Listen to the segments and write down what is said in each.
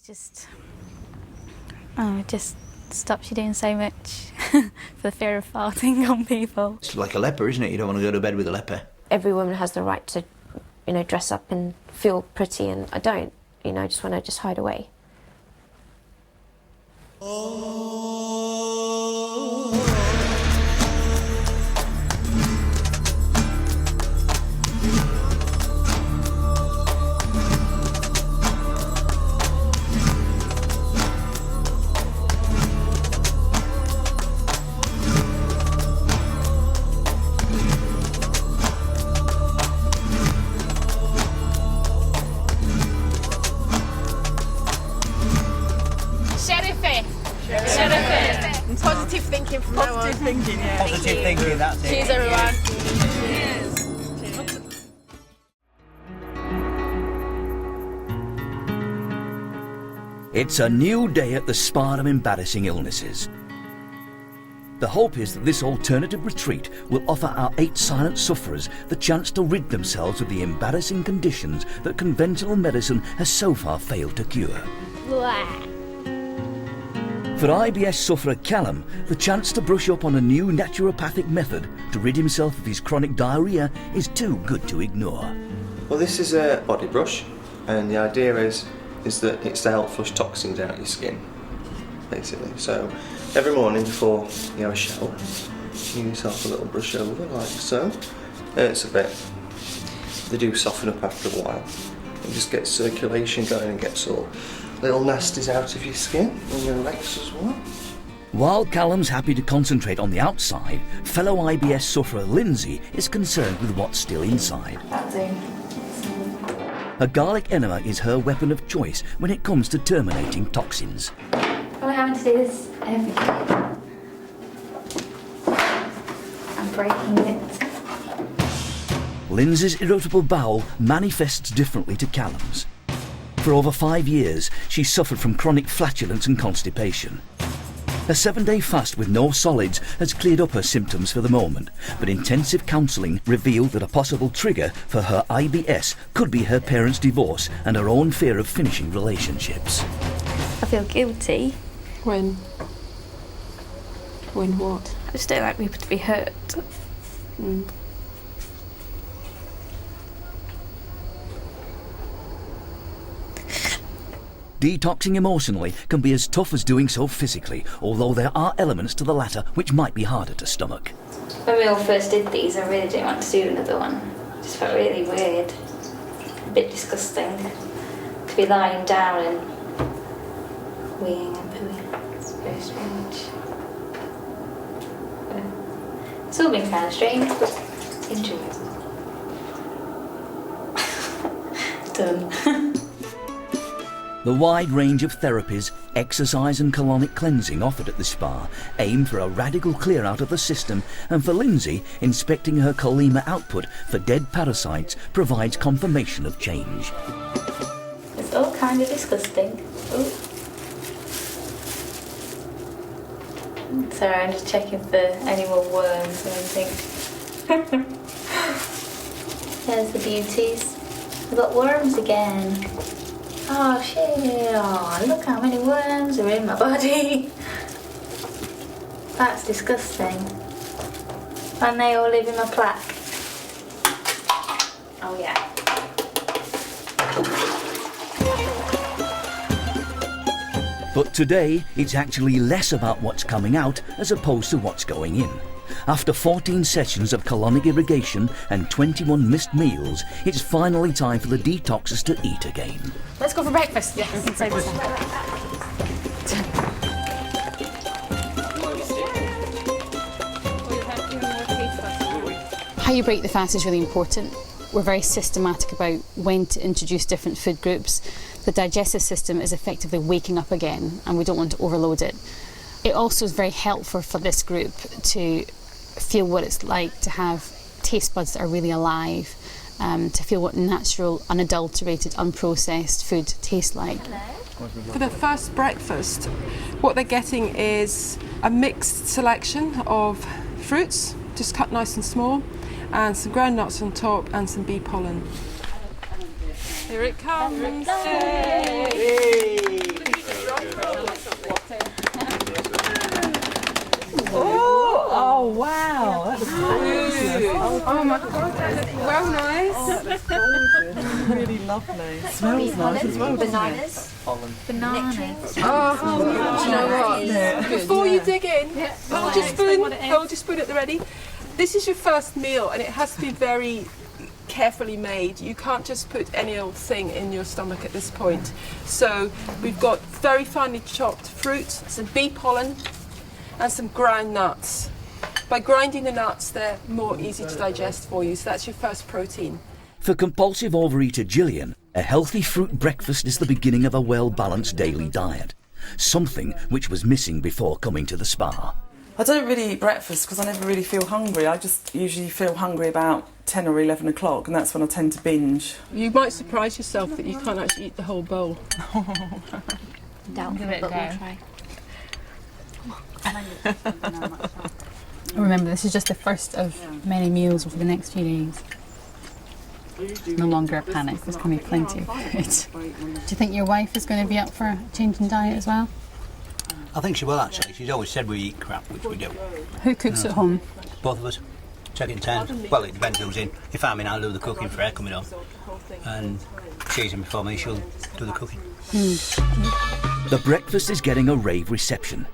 It just stops you doing so much for the fear of farting on people. It's like a leper, isn't it? You don't want to go to bed with a leper. Every woman has the right to, dress up and feel pretty, and I don't. I just want to hide away. Positive thinking from now on. Positive thinking, yeah. Positive thinking, that's it. Cheers, everyone. Cheers. It's a new day at the spa of embarrassing illnesses. The hope is that this alternative retreat will offer our 8 silent sufferers the chance to rid themselves of the embarrassing conditions that conventional medicine has so far failed to cure. Blah. For IBS sufferer Callum, the chance to brush up on a new naturopathic method to rid himself of his chronic diarrhoea is too good to ignore. Well, this is a body brush, and the idea is that it's to help flush toxins out of your skin, basically. So every morning before you have a shower, give yourself a little brush over like so. It's a bit. They do soften up after a while. It just gets circulation going and gets all little nasties out of your skin and your legs as well. While Callum's happy to concentrate on the outside, fellow IBS sufferer Lindsay is concerned with what's still inside. A garlic enema is her weapon of choice when it comes to terminating toxins. We're having to do this every day. I'm breaking it. Lindsay's irritable bowel manifests differently to Callum's. For over 5 years, she suffered from chronic flatulence and constipation. A 7-day fast with no solids has cleared up her symptoms for the moment, but intensive counselling revealed that a possible trigger for her IBS could be her parents' divorce and her own fear of finishing relationships. I feel guilty. When? When what? I just don't like people to be hurt. Detoxing emotionally can be as tough as doing so physically, although there are elements to the latter which might be harder to stomach. When we all first did these, I really didn't want to do another one. It just felt really weird, a bit disgusting, to be lying down and weeing and pooing. It's very strange. But it's all been kind of strange, but enjoyable. Done. The wide range of therapies, exercise and colonic cleansing offered at the spa aim for a radical clear out of the system, and for Lindsay, inspecting her colema output for dead parasites provides confirmation of change. It's all kind of disgusting. Ooh. Sorry, I'm just checking for any more worms or anything. There's the beauties. I've got worms again. Oh shit, oh, look how many worms are in my body. That's disgusting. And they all live in my plaque. Oh yeah. But today, it's actually less about what's coming out as opposed to what's going in. After 14 sessions of colonic irrigation and 21 missed meals, it's finally time for the detoxers to eat again. Let's go for breakfast. Yes. How you break the fast is really important. We're very systematic about when to introduce different food groups. The digestive system is effectively waking up again, and we don't want to overload it. It also is very helpful for this group to feel what it's like to have taste buds that are really alive, to feel what natural, unadulterated, unprocessed food tastes like. For the first breakfast, what they're getting is a mixed selection of fruits, just cut nice and small, and some ground nuts on top and some bee pollen. Here it comes! Hey. Oh my god, that looks well nice. Oh, that's gorgeous. Really lovely. Smells nice as well, doesn't it? Bananas. Oh, do you know what? Before you dig in, hold your spoon at the ready. This is your first meal and it has to be very carefully made. You can't just put any old thing in your stomach at this point. So we've got very finely chopped fruit, some bee pollen and some ground nuts. By grinding the nuts, they're more easy to digest for you. So that's your first protein. For compulsive overeater Gillian, a healthy fruit breakfast is the beginning of a well-balanced daily diet, something which was missing before coming to the spa. I don't really eat breakfast because I never really feel hungry. I just usually feel hungry about 10 or 11 o'clock, and that's when I tend to binge. You might surprise yourself that you can't actually eat the whole bowl. Doubtful, but we'll try. Remember, this is just the first of many meals over the next few days. No longer a panic, there's going to be plenty of food. Do you think your wife is going to be up for a change in diet as well? I think she will actually. She's always said we eat crap, which we do. Who cooks at home? Both of us. Check it in town. Well, it depends who's in. If I'm in, I'll do the cooking for her coming home. And she's in before me, she'll do the cooking. The breakfast is getting a rave reception.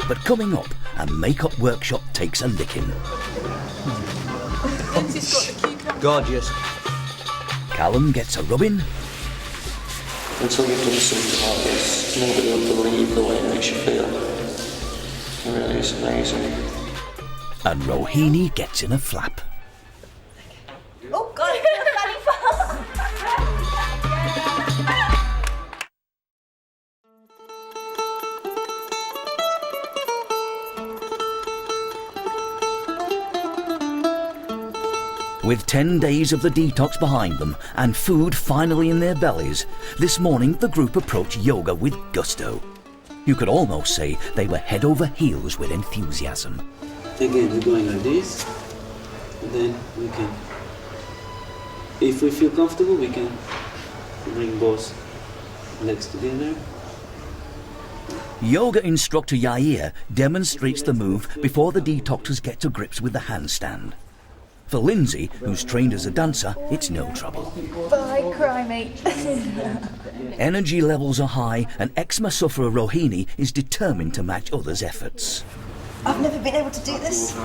But coming up, a make-up workshop takes a licking. Gorgeous. Callum gets a rubbing. Until you've done something like this, nobody will believe the way it makes you feel. It really is amazing. And Rohini gets in a flap. Oh God! With 10 days of the detox behind them and food finally in their bellies, this morning the group approached yoga with gusto. You could almost say they were head over heels with enthusiasm. Again, we're going like this, and then we can, if we feel comfortable, we can bring both legs together. Yoga instructor Yair demonstrates the move before the detoxers get to grips with the handstand. For Lindsay, who's trained as a dancer, it's no trouble. Bye, cry mate. Energy levels are high and eczema sufferer Rohini is determined to match others' efforts. I've never been able to do this.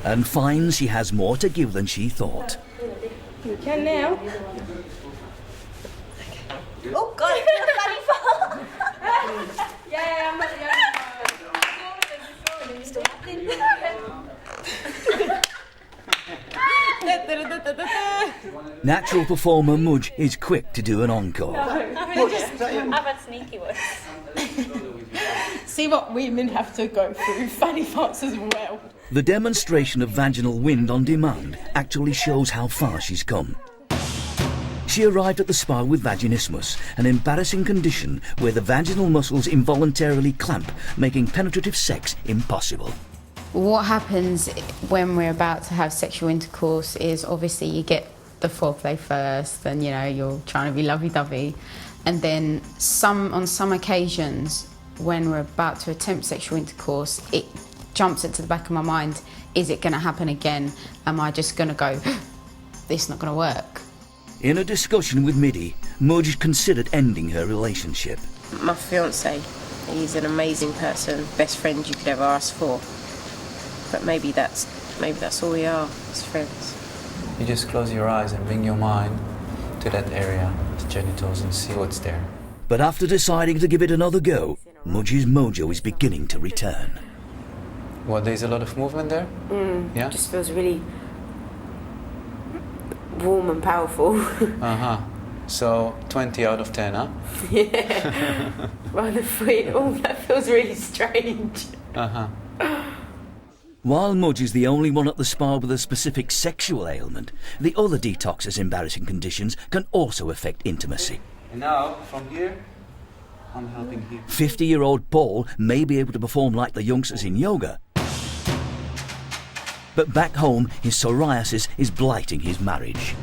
And finds she has more to give than she thought. You can now. Oh God, Yeah, I'm not Natural performer Mudge is quick to do an encore. I've had sneaky ones. See what women have to go through, funny parts as well. The demonstration of vaginal wind on demand actually shows how far she's come. She arrived at the spa with vaginismus, an embarrassing condition where the vaginal muscles involuntarily clamp, making penetrative sex impossible. What happens when we're about to have sexual intercourse is obviously you get the foreplay first, and you're trying to be lovey-dovey, and then on some occasions when we're about to attempt sexual intercourse, it jumps into the back of my mind, is it going to happen again? Am I just going to go, this is not going to work? In a discussion with Midi, Mudge considered ending her relationship. My fiance, he's an amazing person, best friend you could ever ask for. But maybe that's all we are, as friends. You just close your eyes and bring your mind to that area, the genitals, and see what's there. But after deciding to give it another go, Mudge's mojo is beginning to return. Well, there's a lot of movement there? Yeah? It just feels really warm and powerful. So 20 out of 10, huh? Yeah. Rather sweet. Oh, that feels really strange. While Mudge is the only one at the spa with a specific sexual ailment, the other detoxers' embarrassing conditions can also affect intimacy. And now, from here, I'm helping here. 50-year-old Paul may be able to perform like the youngsters in yoga, but back home, his psoriasis is blighting his marriage.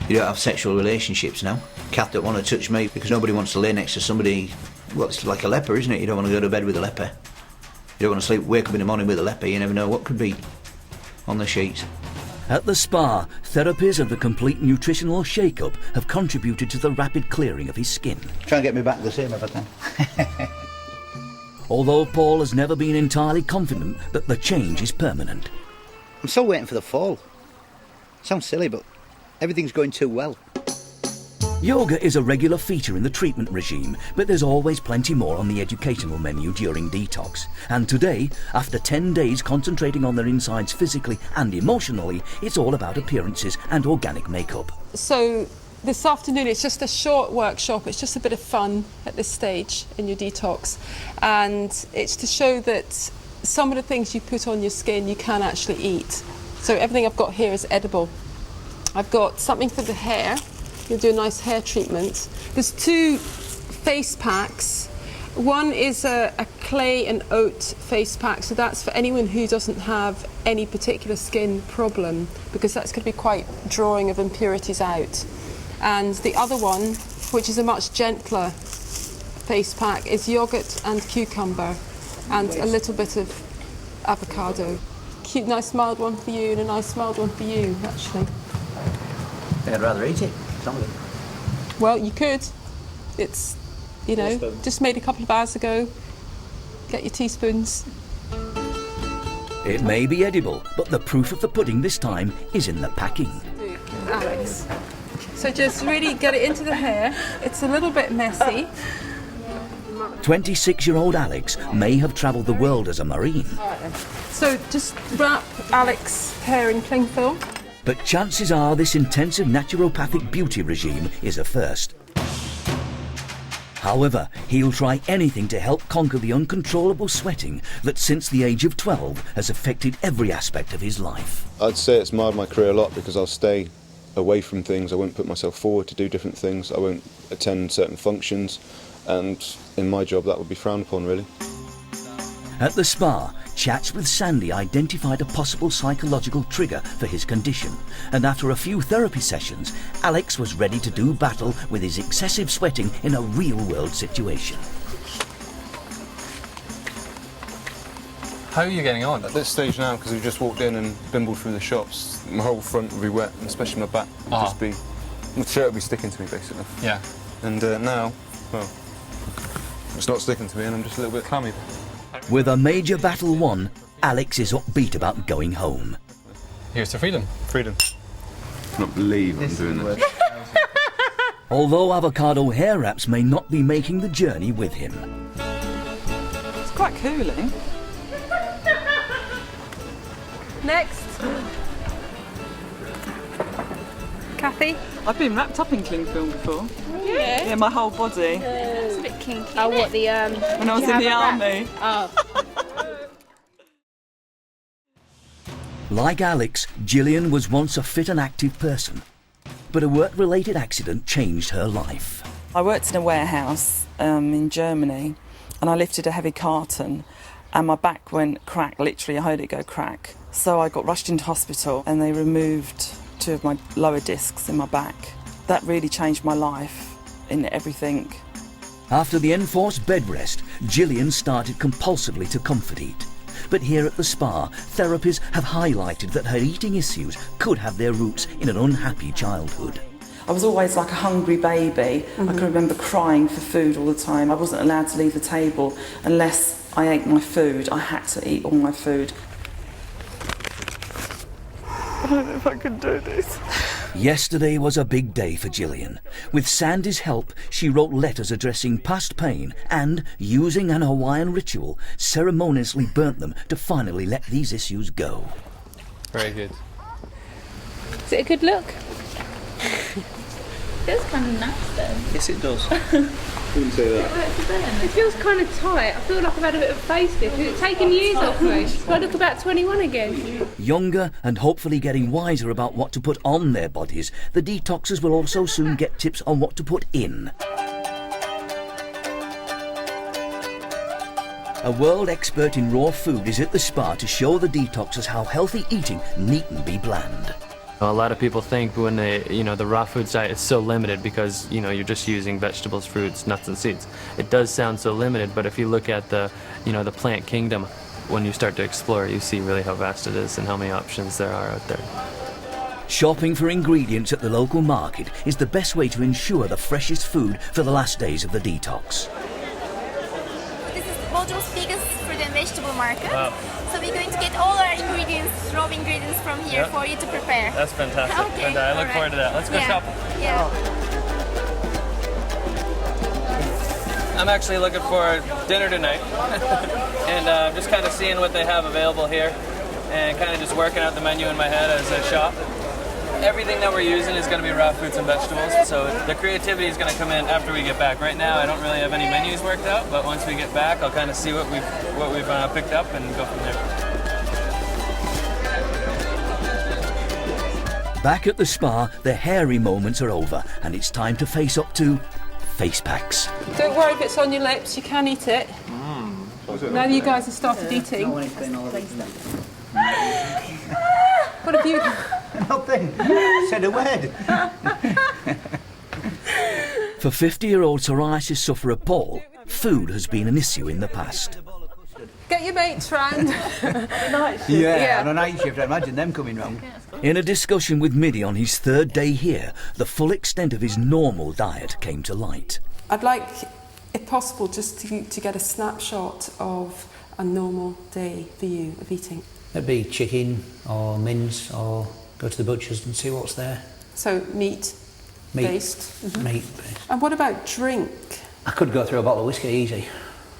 You don't have sexual relationships now. Kath don't want to touch me because nobody wants to lay next to somebody well, it's like a leper, isn't it? You don't want to go to bed with a leper. You don't want to wake up in the morning with a leper. You never know what could be on the sheets. At the spa, therapies and the complete nutritional shake-up have contributed to the rapid clearing of his skin. Try and get me back the same if I can. Although Paul has never been entirely confident that the change is permanent. I'm still waiting for the fall. Sounds silly, but everything's going too well. Yoga is a regular feature in the treatment regime, but there's always plenty more on the educational menu during detox. And today, after 10 days concentrating on their insides physically and emotionally, it's all about appearances and organic makeup. So this afternoon it's just a short workshop, it's just a bit of fun at this stage in your detox, and it's to show that some of the things you put on your skin you can actually eat. So everything I've got here is edible. I've got something for the hair. You'll do a nice hair treatment. There's 2 face packs. One is a clay and oat face pack, so that's for anyone who doesn't have any particular skin problem, because that's going to be quite drawing of impurities out. And the other one, which is a much gentler face pack, is yogurt and cucumber and a little bit of avocado. Cute, nice mild one for you and a nice mild one for you, actually. I think I'd rather eat it. Some of it. Well, you could. It's, you know, just made a couple of hours ago. Get your teaspoons. It may be edible, but the proof of the pudding this time is in the packing. Alex. So just really get it into the hair. It's a little bit messy. 26-year-old Alex may have travelled the world as a marine. So just wrap Alex's hair in cling film. But chances are this intensive naturopathic beauty regime is a first. However, he'll try anything to help conquer the uncontrollable sweating that since the age of 12 has affected every aspect of his life. I'd say it's marred my career a lot because I'll stay away from things, I won't put myself forward to do different things, I won't attend certain functions, and in my job that would be frowned upon really. At the spa, chats with Sandy identified a possible psychological trigger for his condition, and after a few therapy sessions, Alex was ready to do battle with his excessive sweating in a real-world situation. How are you getting on? At this stage now, because we've just walked in and bimbled through the shops, my whole front will be wet, and especially my back will just be... My shirt will be sticking to me, basically. Yeah. And now, well, it's not sticking to me and I'm just a little bit clammy. With a major battle won, Alex is upbeat about going home. Here's to freedom. Freedom. I can't believe I'm doing this. Although avocado hair wraps may not be making the journey with him. It's quite cooling. Next. Kathy? I've been wrapped up in cling film before. Yeah. Yeah, my whole body. It's a bit kinky. Oh, what, the when I was in the army. Oh. Like Alex, Gillian was once a fit and active person, but a work-related accident changed her life. I worked in a warehouse in Germany, and I lifted a heavy carton, and my back went crack, literally, I heard it go crack. So I got rushed into hospital, and they removed 2 of my lower discs in my back. That really changed my life in everything. After the enforced bed rest, Gillian started compulsively to comfort eat. But here at the spa, therapies have highlighted that her eating issues could have their roots in an unhappy childhood. I was always like a hungry baby. I can remember crying for food all the time. I wasn't allowed to leave the table unless I ate my food. I had to eat all my food. I don't know if I can do this. Yesterday was a big day for Gillian. With Sandy's help, she wrote letters addressing past pain and, using an Hawaiian ritual, ceremoniously burnt them to finally let these issues go. Very good. Is it a good look? Feels kind of nice though. Yes, it does. Wouldn't say that. It feels kind of tight. I feel like I've had a bit of a facelift. It's taken years off me. Do I look about 21 again? Younger and hopefully getting wiser about what to put on their bodies, the detoxers will also soon get tips on what to put in. A world expert in raw food is at the spa to show the detoxers how healthy eating needn't be bland. A lot of people think when they, the raw foods diet is so limited because, you're just using vegetables, fruits, nuts and seeds. It does sound so limited, but if you look at the plant kingdom, when you start to explore, you see really how vast it is and how many options there are out there. Shopping for ingredients at the local market is the best way to ensure the freshest food for the last days of the detox. This is Bodrum's biggest fruit and vegetable market. Wow. So we're going to get all our ingredients, raw ingredients from here for you to prepare. That's fantastic. Okay, And I look forward to that. Let's go shopping. Yeah. I'm actually looking for dinner tonight and just kind of seeing what they have available here and kind of just working out the menu in my head as I shop. Everything that we're using is going to be raw fruits and vegetables, so the creativity is going to come in after we get back. Right now I don't really have any menus worked out, but once we get back I'll kind of see what we've picked up and go from there. Back at the spa, the hairy moments are over and it's time to face up to face packs. Don't worry if it's on your lips, you can eat it. Now you guys have started eating. What have you... Nothing. Said a word. For 50-year-old psoriasis sufferer Paul, food has been an issue in the past. Get your mates round. On a night shift, I imagine them coming round. In a discussion with Midi on his third day here, the full extent of his normal diet came to light. I'd like, if possible, just to get a snapshot of a normal day for you of eating. It'd be chicken or mince or go to the butcher's and see what's there. So meat based? Mm-hmm. Meat based. And what about drink? I could go through a bottle of whiskey easy.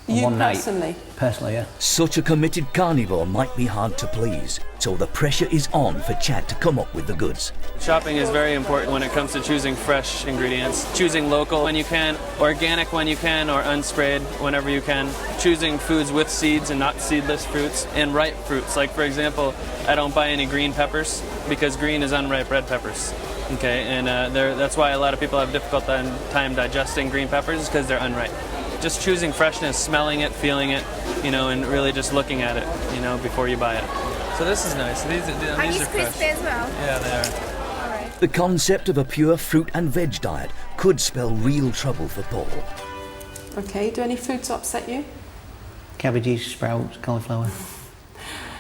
You one personally? Night. Personally, yeah. Such a committed carnivore might be hard to please, so the pressure is on for Chad to come up with the goods. Shopping is very important when it comes to choosing fresh ingredients, choosing local when you can, organic when you can, or unsprayed whenever you can, choosing foods with seeds and not seedless fruits, and ripe fruits. Like, for example, I don't buy any green peppers because green is unripe red peppers. Okay, and that's why a lot of people have difficult time digesting green peppers, because they're unripe. Just choosing freshness, smelling it, feeling it, and really just looking at it, before you buy it. So this is nice. These are fresh. Crispy as well? Yeah, they are. All right. The concept of a pure fruit and veg diet could spell real trouble for Paul. Okay, do any foods upset you? Cabbages, sprouts, cauliflower.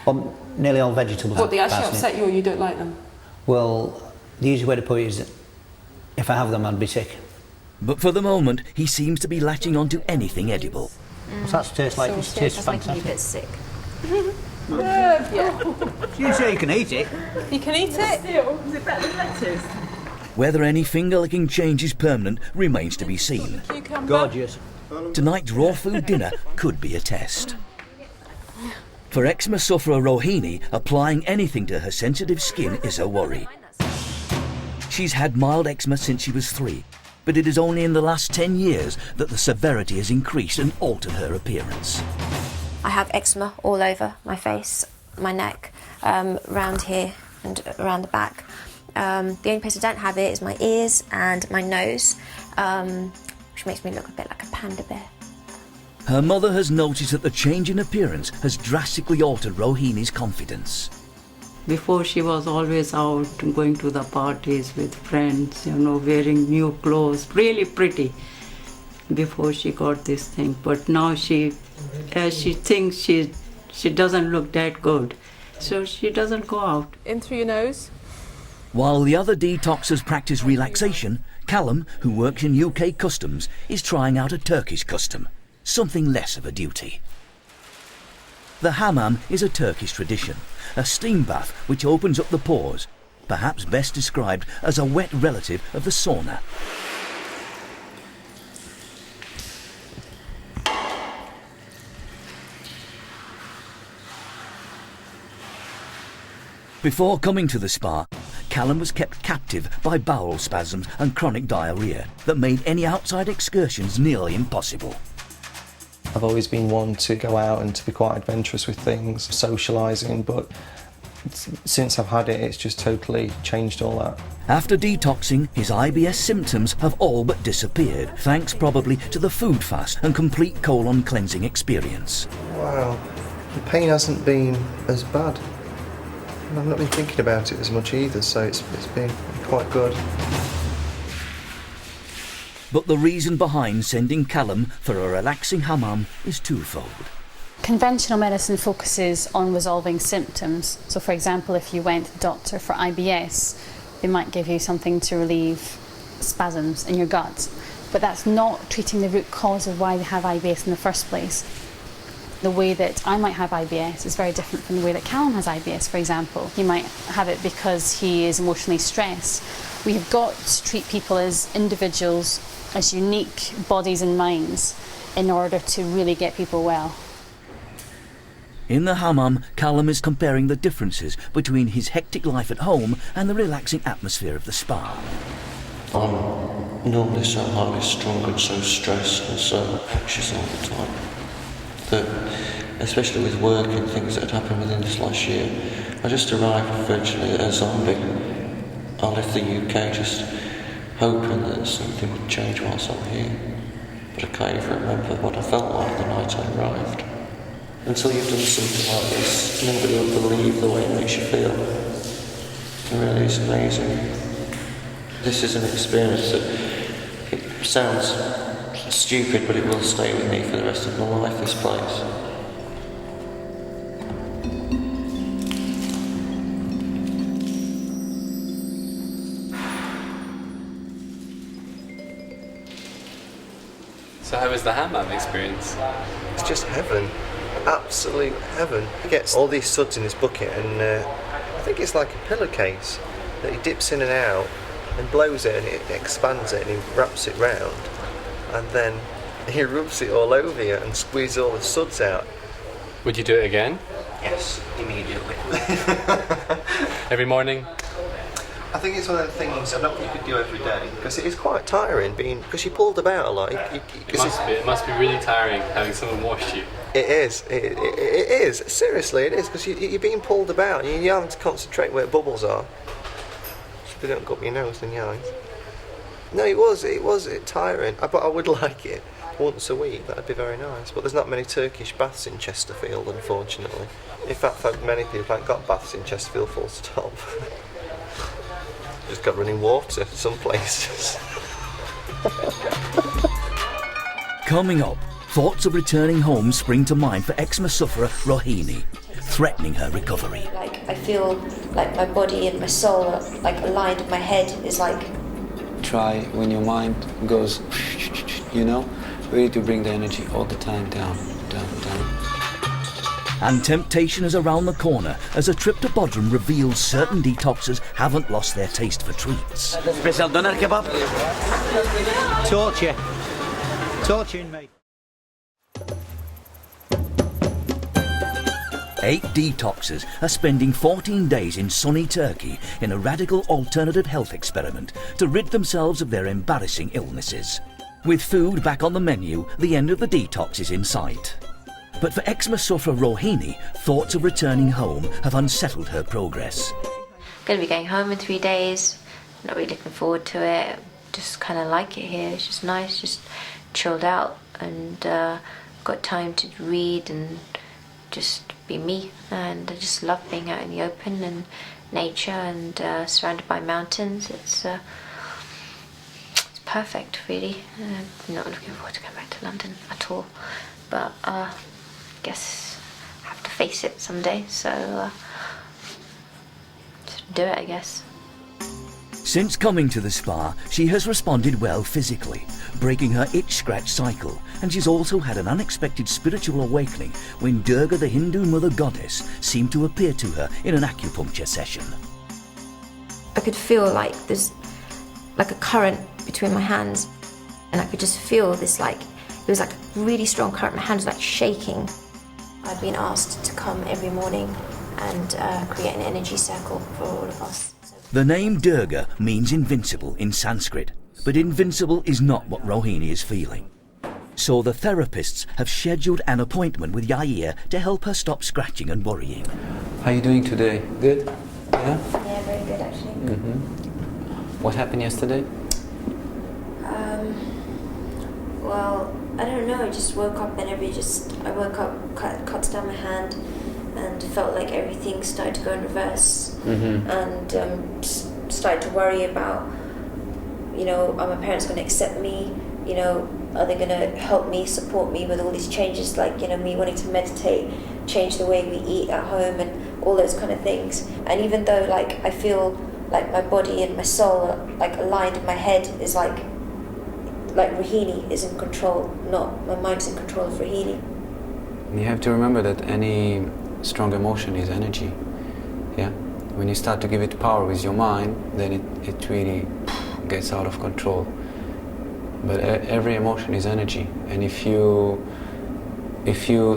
Well, nearly all vegetables. What, they actually upset you or you don't like them? Well, the easy way to put it is that if I have them, I'd be sick. But for the moment, he seems to be latching on to anything edible. What's that taste like? It tastes fantastic. Like a bit sick. Yeah. You say you can eat it. You can eat it? Is it better than lettuce? Whether any finger-licking change is permanent remains to be seen. Gorgeous. Tonight's raw food dinner could be a test. For eczema sufferer Rohini, applying anything to her sensitive skin is a worry. She's had mild eczema since she was 3. But it is only in the last 10 years that the severity has increased and altered her appearance. I have eczema all over my face, my neck, round here and around the back. The only place I don't have it is my ears and my nose, which makes me look a bit like a panda bear. Her mother has noticed that the change in appearance has drastically altered Rohini's confidence. Before she was always out going to the parties with friends, wearing new clothes, really pretty before she got this thing. But now she thinks she doesn't look that good, so she doesn't go out. In through your nose. While the other detoxers practice relaxation, Callum, who works in UK customs, is trying out a Turkish custom, something less of a duty. The hammam is a Turkish tradition, a steam bath which opens up the pores, perhaps best described as a wet relative of the sauna. Before coming to the spa, Callum was kept captive by bowel spasms and chronic diarrhoea that made any outside excursions nearly impossible. I've always been one to go out and to be quite adventurous with things, socialising, but since I've had it, it's just totally changed all that. After detoxing, his IBS symptoms have all but disappeared, thanks probably to the food fast and complete colon cleansing experience. Wow, the pain hasn't been as bad. And I've not been thinking about it as much either, so it's been quite good. But the reason behind sending Callum for a relaxing hammam is twofold. Conventional medicine focuses on resolving symptoms. So for example, if you went to the doctor for IBS, they might give you something to relieve spasms in your gut. But that's not treating the root cause of why they have IBS in the first place. The way that I might have IBS is very different from the way that Callum has IBS, for example. He might have it because he is emotionally stressed. We have got to treat people as individuals, as unique bodies and minds, in order to really get people well. In the hammam, Callum is comparing the differences between his hectic life at home and the relaxing atmosphere of the spa. I'm normally so highly strung and so stressed and so anxious all the time that, especially with work and things that had happened within this last year, I just arrived virtually a zombie. I left the UK just hoping that something would change whilst I'm here, but I can't even remember what I felt like the night I arrived. Until you've done something like this, nobody will believe the way it makes you feel. It really is amazing. This is an experience that, it sounds stupid, but it will stay with me for the rest of my life, this place. So how was the hammam experience? It's just heaven. Absolute heaven. He gets all these suds in his bucket and I think it's like a pillowcase that he dips in and out and blows it and it expands it and he wraps it round and then he rubs it all over you and squeezes all the suds out. Would you do it again? Yes, immediately. Every morning? I think it's one of the things I don't think you could do every day because it is quite tiring because you pulled about a lot. It must be really tiring having someone wash you. It is. It is. Seriously, it is because you're being pulled about. You're having to concentrate where bubbles are. So they don't go up your nose and your eyes. No, it was tiring. But I would like it once a week. That'd be very nice. But there's not many Turkish baths in Chesterfield, unfortunately. In fact, many people haven't got baths in Chesterfield. Full stop. Just got running water some places. Coming up, thoughts of returning home spring to mind for eczema sufferer Rohini, threatening her recovery. Like I feel like my body and my soul are like aligned. My head is like. Try when your mind goes, you know, really to bring the energy all the time down, down, down. And temptation is around the corner as a trip to Bodrum reveals certain detoxers haven't lost their taste for treats. Special doner kebab. Torture, mate. 8 detoxers are spending 14 days in sunny Turkey in a radical alternative health experiment to rid themselves of their embarrassing illnesses. With food back on the menu, the end of the detox is in sight. But for eczema sufferer Rohini, thoughts of returning home have unsettled her progress. I'm going to be going home in 3 days. Not really looking forward to it. Just kind of like it here. It's just nice, just chilled out, and got time to read and just be me. And I just love being out in the open and nature and surrounded by mountains. It's perfect, really. I'm not looking forward to going back to London at all. But guess I have to face it someday, so just do it, I guess. Since coming to the spa, she has responded well physically, breaking her itch-scratch cycle, and she's also had an unexpected spiritual awakening when Durga, the Hindu mother goddess, seemed to appear to her in an acupuncture session. I could feel like there's like a current between my hands, and I could just feel this it was like a really strong current. My hand was like shaking. I've been asked to come every morning and create an energy circle for all of us. The name Durga means invincible in Sanskrit, but invincible is not what Rohini is feeling. So the therapists have scheduled an appointment with Yair to help her stop scratching and worrying. How are you doing today? Good? Yeah? Yeah, very good actually. Mm-hmm. What happened yesterday? Well, I don't know, I just woke up and I woke up, cut down my hand, and felt like everything started to go in reverse, and started to worry about, you know, are my parents going to accept me? You know, are they going to help me, support me with all these changes, like, you know, me wanting to meditate, change the way we eat at home and all those kind of things. And even though, like, I feel like my body and my soul are, like, aligned, my head is like Rohini is in control, not my mind's in control of Rohini. You have to remember that any strong emotion is energy. Yeah? When you start to give it power with your mind, then it really gets out of control. But every emotion is energy, and if you're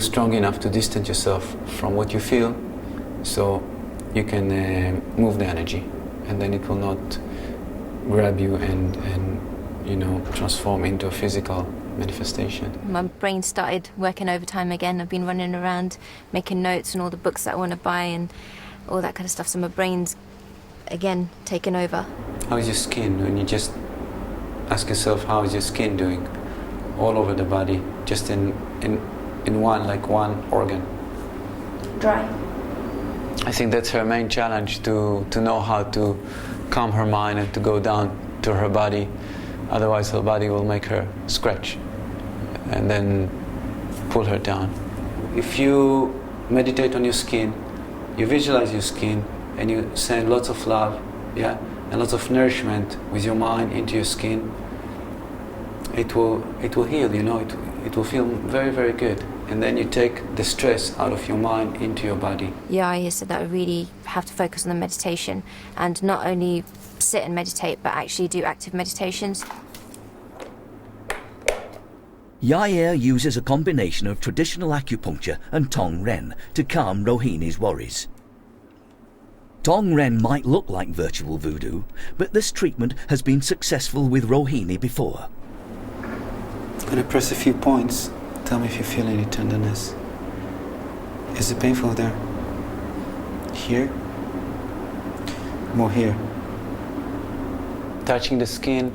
strong enough to distance yourself from what you feel, so you can move the energy, and then it will not grab you and you know, transform into a physical manifestation. My brain started working overtime again. I've been running around making notes on all the books that I want to buy and all that kind of stuff, so my brain's again taken over. How is your skin? When you just ask yourself, how is your skin doing? All over the body, just in one organ. Dry. I think that's her main challenge, to know how to calm her mind and to go down to her body. Otherwise her body will make her scratch and then pull her down. If you meditate on your skin, you visualize your skin and you send lots of love, yeah, and lots of nourishment with your mind into your skin, it will heal, you know, it will feel very, very good. And then you take the stress out of your mind into your body. Yeah, I said that I really have to focus on the meditation and not only sit and meditate, but actually do active meditations. Yair uses a combination of traditional acupuncture and Tong Ren to calm Rohini's worries. Tong Ren might look like virtual voodoo, but this treatment has been successful with Rohini before. I'm going to press a few points. Tell me if you feel any tenderness. Is it painful there? Here? More here. Touching the skin,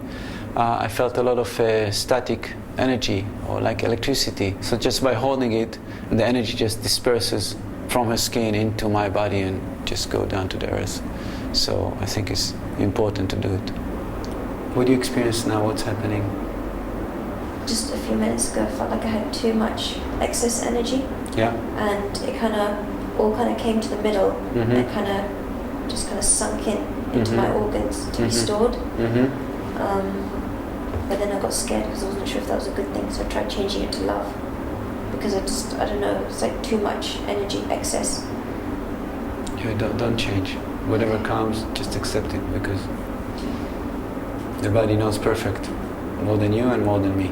I felt a lot of static energy, or like electricity. So just by holding it, the energy just disperses from her skin into my body and just go down to the earth. So I think it's important to do it. What do you experience now? What's happening? Just a few minutes ago, I felt like I had too much excess energy. Yeah. And it all came to the middle, and it just sunk into my organs to be stored. But then I got scared because I wasn't sure if that was a good thing, so I tried changing it to love. Because I don't know, it's like too much energy, excess. Yeah, don't change. Whatever comes, just accept it, because the body knows perfect, more than you and more than me.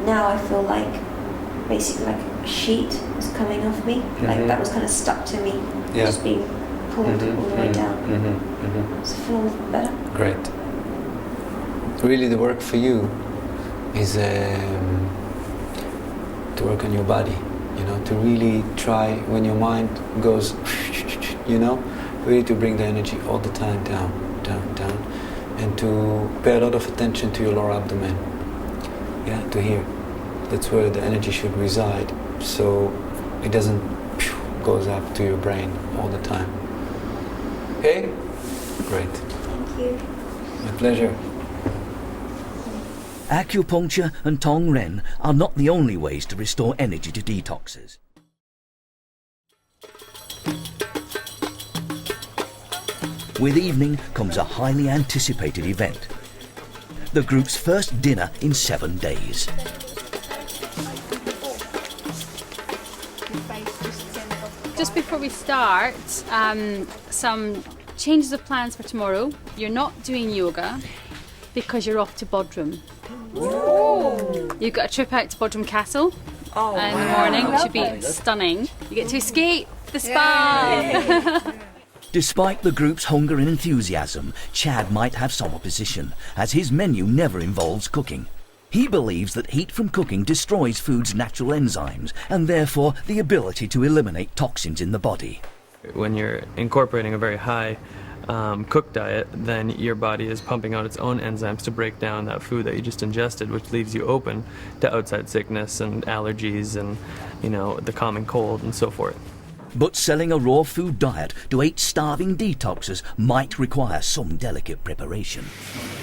Now I feel like basically like a sheet is coming off me, like that was kind of stuck to me, just being pulled all the way down. So I feel better. Great. Really, the work for you is to work on your body, you know, to really try, when your mind goes, you know, really to bring the energy all the time down, and to pay a lot of attention to your lower abdomen, yeah, to here. That's where the energy should reside, so it doesn't goes up to your brain all the time. Okay? Great. Thank you. My pleasure. Acupuncture and Tong Ren are not the only ways to restore energy to detoxers. With evening comes a highly anticipated event. The group's first dinner in 7 days. Just before we start, some changes of plans for tomorrow. You're not doing yoga because you're off to Bodrum. You've got a trip out to Bodrum Castle in the morning, which should be stunning. You get to escape the spa. Despite the group's hunger and enthusiasm, Chad might have some opposition, as his menu never involves cooking. He believes that heat from cooking destroys food's natural enzymes, and therefore the ability to eliminate toxins in the body. When you're incorporating a very high cooked diet, then your body is pumping out its own enzymes to break down that food that you just ingested, which leaves you open to outside sickness and allergies and, you know, the common cold and so forth. But selling a raw food diet to 8 starving detoxers might require some delicate preparation.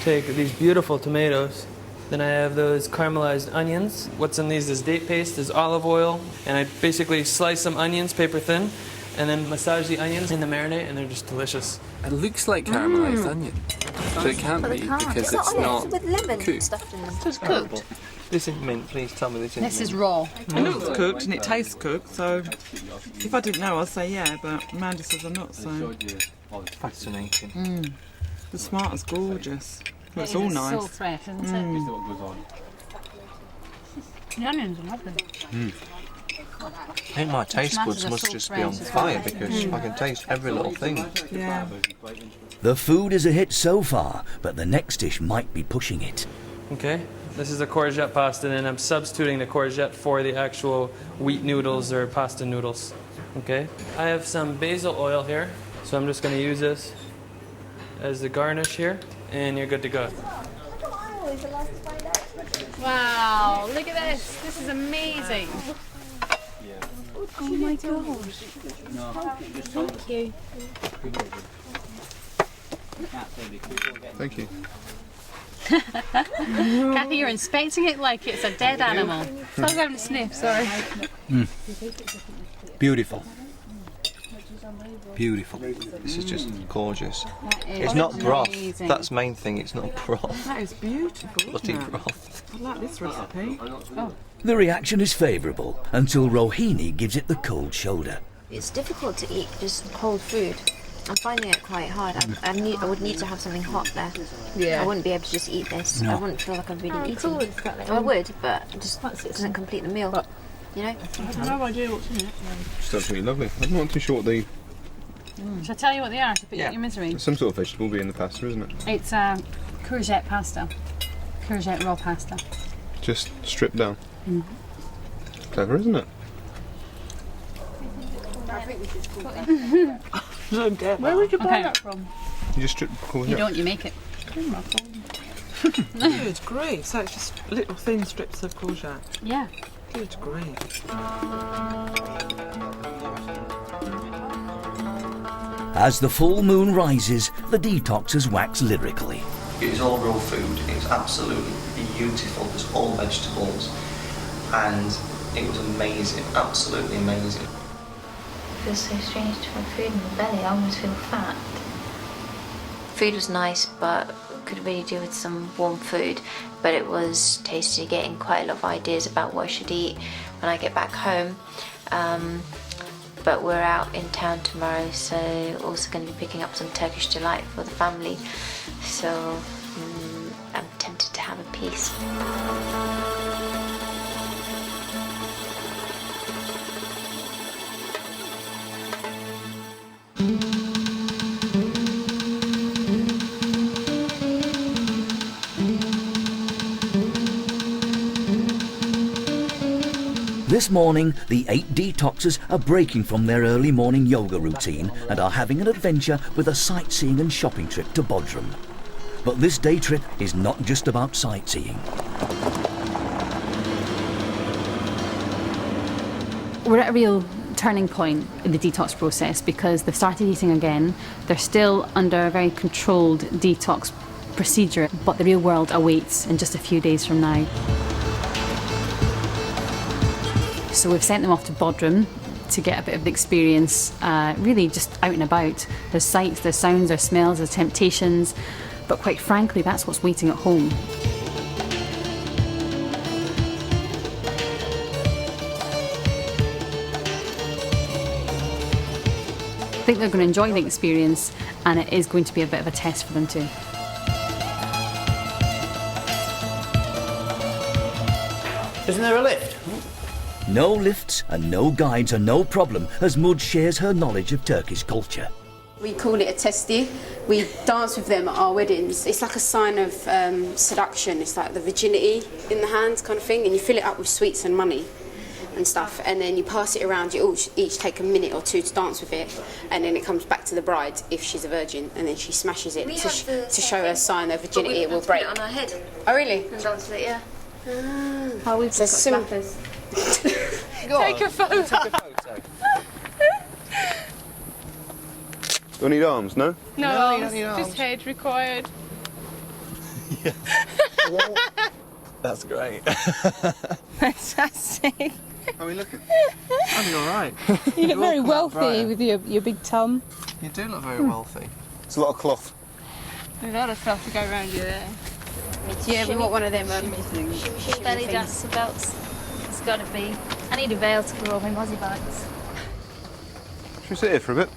Take these beautiful tomatoes. Then I have those caramelized onions. What's in these is date paste, is olive oil, and I basically slice some onions paper thin, and then massage the onions in the marinade, and they're just delicious. It looks like caramelized onion, but it can't be because it's not with lemon cooked. stuffed in them. So it's cooked. This isn't mint, please tell me this isn't This mint. is raw. I know it's cooked and it tastes cooked, so if I didn't know, I'd say yeah, but Amanda says I'm not, so. Fascinating. The smart is gorgeous. Well, it's all nice. So fresh, isn't it? The onions are lovely. I think my taste buds must just be on fire because I can taste every little thing. Yeah. The food is a hit so far, but the next dish might be pushing it. Okay, this is a courgette pasta, and I'm substituting the courgette for the actual wheat noodles or pasta noodles. Okay, I have some basil oil here, so I'm just going to use this as the garnish here, and you're good to go. Wow, look at this. This is amazing. Oh my gosh. Thank you. Thank you. Kathy, you're inspecting it like it's a dead animal. So I was having a sniff, sorry. Beautiful. Beautiful. This is just gorgeous. It's not broth. amazing. That's the main thing. It's not broth. That is beautiful. Bloody Isn't it? broth. I like this recipe. Oh. The reaction is favourable until Rohini gives it the cold shoulder. It's difficult to eat just cold food. I'm finding it quite hard. I would need to have something hot there. Yeah. I wouldn't be able to just eat this. No. I wouldn't feel like I'm really eating. I would, but it just doesn't complete the meal. You know? I have no idea what's in it. It's absolutely lovely. I'm not too sure what the... Shall I tell you what they are to put you out your misery? Some sort of vegetable will be in the pasta, isn't it? It's courgette pasta. Courgette raw pasta. Just stripped down. Clever, isn't it? Where would you buy that from? You just strip courgette. You don't, you make it. Good grief. So it's just little thin strips of courgette. Yeah. Good grief. As the full moon rises, the detoxers wax lyrically. It's all raw food. It's absolutely beautiful. It's all vegetables, and it was amazing. Absolutely amazing. It feels so strange to have food in the belly. I almost feel fat. Food was nice, but could really do with some warm food. But it was tasty, getting quite a lot of ideas about what I should eat when I get back home. But we're out in town tomorrow, so also going to be picking up some Turkish delight for the family. So I'm tempted to have a piece. This morning, the 8 detoxers are breaking from their early morning yoga routine and are having an adventure with a sightseeing and shopping trip to Bodrum. But this day trip is not just about sightseeing. We're at a real turning point in the detox process because they've started eating again. They're still under a very controlled detox procedure, but the real world awaits in just a few days from now. So we've sent them off to Bodrum to get a bit of the experience, really just out and about. There's sights, there's sounds, there's smells, there's temptations, but quite frankly, that's what's waiting at home. I think they're going to enjoy the experience, and it is going to be a bit of a test for them too. Isn't there a lift? No lifts and no guides are no problem as Mud shares her knowledge of Turkish culture. We call it a testi. We dance with them at our weddings. It's like a sign of seduction. It's like the virginity in the hands kind of thing, and you fill it up with sweets and money and stuff, and then you pass it around. You each take a minute or two to dance with it, and then it comes back to the bride if she's a virgin, and then she smashes it to show her sign of virginity. It will break. Put it on our head. Oh really? And dance with it, yeah. How we've got slappers. Take a photo. Do I need arms, no? No, you don't need arms. just head required. That's great. Fantastic. I mean, look at... I mean, all right. You look very all come out wealthy brighter. with your big tum. You do look very wealthy. It's a lot of cloth. A lot of stuff to go around you there. Yeah, we want one of them. Belly dancer belts. It's got to be. I need a veil to grow my mozzie bites. Should we sit here for a bit?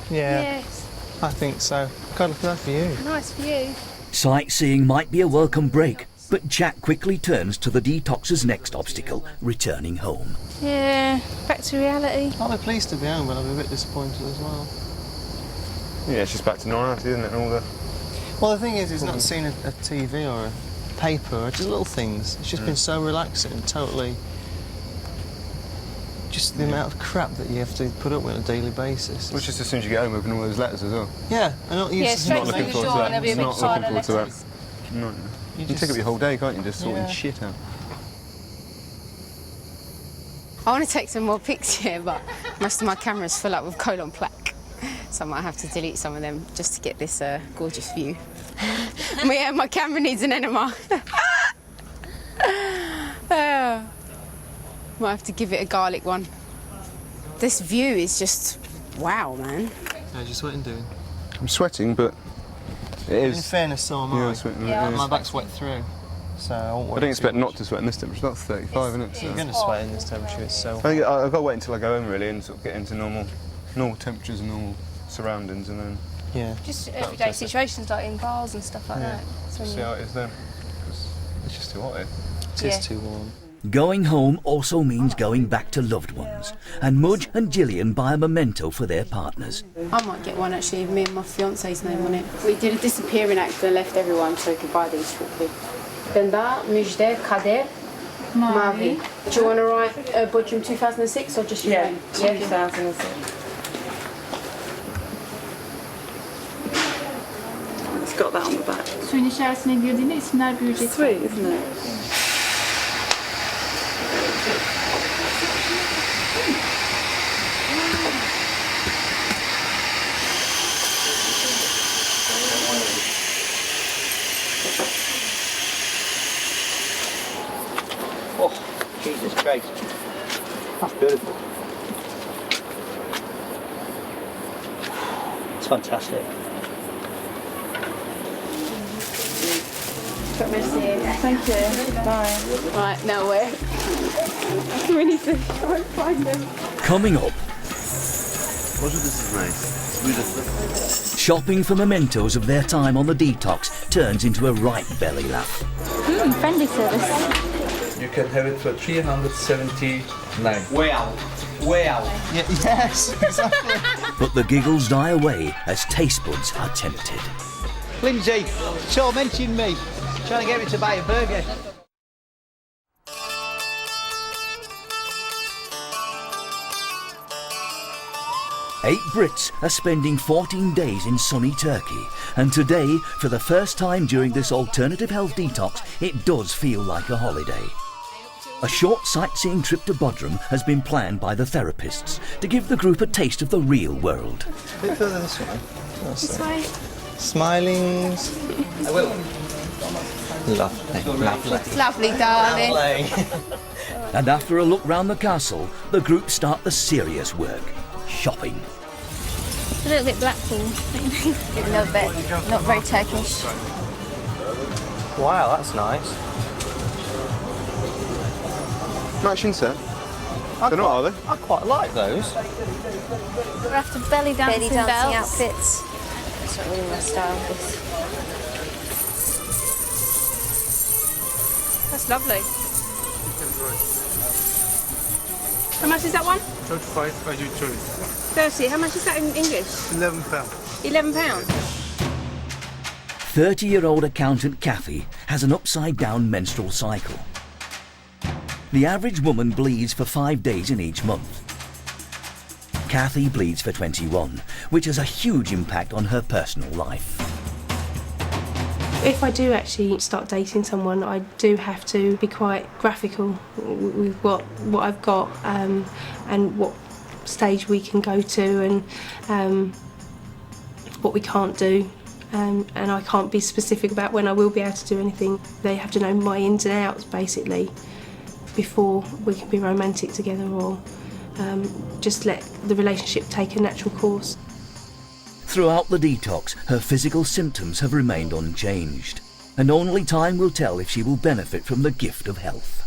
Yeah, Yes. I think so. God, look at that for you. Nice for you. Sightseeing might be a welcome break, but Jack quickly turns to the detoxer's next obstacle, returning home. Yeah, back to reality. I'll be pleased to be home, but I'll be a bit disappointed as well. Yeah, it's just back to normality, isn't it? And all the... Well, the thing is, he's not seen a TV or a paper or just little things. It's just been so relaxing, totally. Just the amount of crap that you have to put up with on a daily basis. Well, just as soon as you get home, open all those letters as well. Yeah, I'm not used to straight not through looking the forward door to and that. there'll be a big pile of letters. No. You can take up your whole day, can't you? Just sorting Yeah. shit out. I want to take some more pics here, but most of my camera's full up with colon plaque. So I might have to delete some of them just to get this gorgeous view. But yeah, my camera needs an enema. Might have to give it a garlic one. This view is just wow, man. How's your sweating doing? I'm sweating, but it is. In fairness, so am I. Yeah, I'm sweating. Yeah. My back's wet through, so I won't I worry don't expect too much. not to sweat in this temperature. It's about 35, isn't it? So. You're going to sweat in this temperature, it's so I think I've got to wait until I go home, really, and sort of get into normal temperatures and normal surroundings, and then... Yeah. Just everyday situations like in bars and stuff like that. So See how it is then. 'Cause it's just too hot here. It is too warm. Going home also means going back to loved ones, and Mudge and Gillian buy a memento for their partners. I might get one actually, me and my fiance's name on it. We did a disappearing act and left everyone so we could buy these quickly. Benda, Müjde, Kader, Mavi. Do you want to write Bodrum 2006 or just your name? 2006. It's got that on the back. Suyun içerisine girdiğinde isimler büyüyecek. Sweet, isn't it? Oh, Jesus Christ. That's beautiful. It's fantastic. Thank you. Bye. Right, now where? We need to try and find them. Coming up, This is nice. It's beautiful. shopping for mementos of their time on the detox turns into a right belly laugh. Friendly service. You can have it for 379. Wow. Yes, exactly. But the giggles die away as taste buds are tempted. Lindsay, so mentioned me. Trying to get me to buy a burger. Eight Brits are spending 14 days in sunny Turkey, and today, for the first time during this alternative health detox, it does feel like a holiday. A short sightseeing trip to Bodrum has been planned by the therapists to give the group a taste of the real world. A bit further this way. This way. Smilings. I will. Lovely. Lovely, darling. And after a look round the castle, the group start the serious work, shopping. A little bit Blackpool. Not very Turkish. Wow, that's nice. Matching set? They're not, are they? I quite like those. We're after belly dancing, belts. Outfits. It's not really my style. This. That's lovely. How much is that one? 35, I do choice. 30. How much is that in English? £11. £11. 30-year-old accountant Kathy has an upside-down menstrual cycle. The average woman bleeds for 5 days in each month. Kathy bleeds for 21, which has a huge impact on her personal life. If I do actually start dating someone, I do have to be quite graphical with what I've got and what stage we can go to, and what we can't do, and I can't be specific about when I will be able to do anything. They have to know my ins and outs, basically, before we can be romantic together, or just let the relationship take a natural course. Throughout the detox, her physical symptoms have remained unchanged, and only time will tell if she will benefit from the gift of health.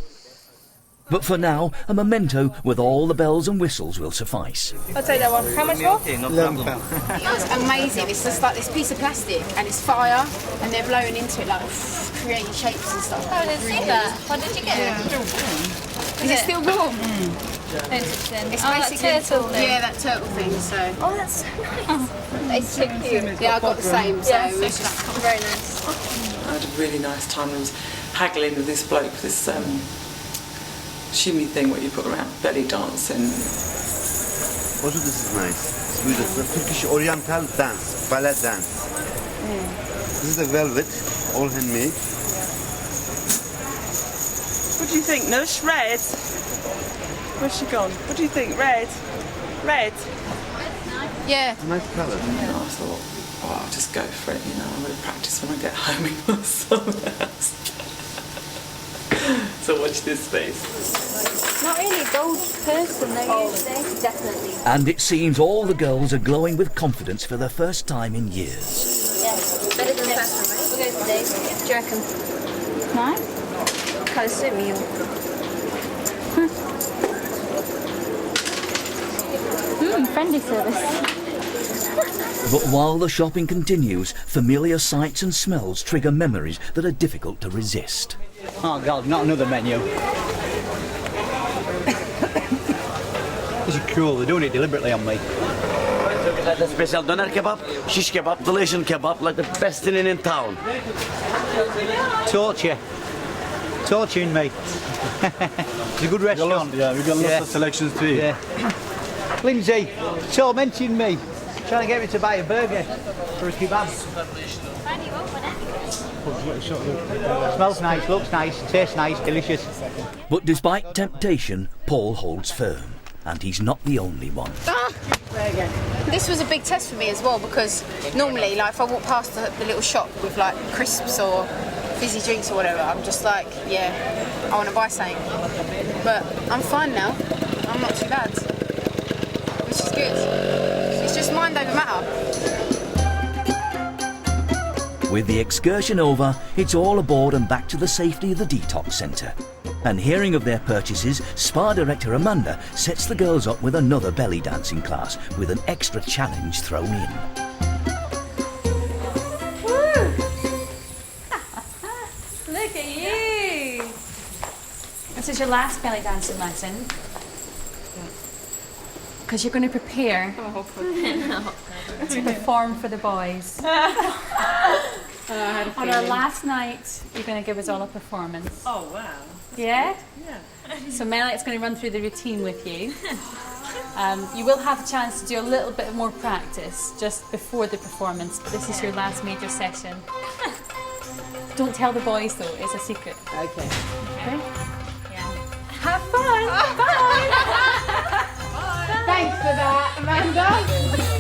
But for now, a memento with all the bells and whistles will suffice. I'll take that one. How much more? It's Amazing. It's just like this piece of plastic and it's fire and they're blowing into it, like creating shapes and stuff. Oh, I didn't see that. What did you get? Yeah. Is it still warm? Interesting. It's that basically turtle thing. Yeah, that turtle thing. So. Oh, that's so nice. It's so cute. Yeah, I got the same. So Yes. it's just very nice. I had a really nice time. I was haggling with this bloke, this shimmy thing where you put around belly dancing. Also, this is nice. It's beautiful. Turkish Oriental dance, ballet dance. This is the velvet, all handmade. What do you think, Nush? Red? Where's she gone? What do you think? Red? Red? Yeah. Nice colour. And I thought, oh, I'll just go for it, you know, I'm going to practice when I get home in someone else. So watch this space. Not really a gold person though, usually. Definitely. And it seems all the girls are glowing with confidence for the first time in years. Yeah. Better than the first one, right? We'll go for these. Do you reckon? No? Kind of suit me. Friendly service. But while the shopping continues, familiar sights and smells trigger memories that are difficult to resist. Oh God, not another menu. This is cruel, they're doing it deliberately on me. The special doner kebab, shish kebab, delicious kebab, like the best thing in town. Torture. Torturing me. It's a good restaurant. Yeah, we've got lots of selections too. Yeah. Lindsay, tormenting me. Trying to get me to buy a burger for a kebab. Smells nice, looks nice, tastes nice, delicious. But despite temptation, Paul holds firm, and he's not the only one. This was a big test for me as well because normally, like, if I walk past the little shop with like crisps or fizzy drinks or whatever, I'm just like, yeah, I want to buy something. But I'm fine now. I'm not too bad, which is good. It's just mind over matter. With the excursion over, it's all aboard and back to the safety of the detox centre. And hearing of their purchases, spa director Amanda sets the girls up with another belly dancing class with an extra challenge thrown in. Look at you! This is your last belly dancing lesson. Because you're going to prepare to perform for the boys. On our last night, you're going to give us all a performance. Oh, wow. Yeah? Yeah. So Melek's going to run through the routine with you. You will have a chance to do a little bit more practice just before the performance, but this is your last major session. Don't tell the boys though, it's a secret. Okay. Okay? Yeah. Have fun! Bye! Thanks for that, Amanda.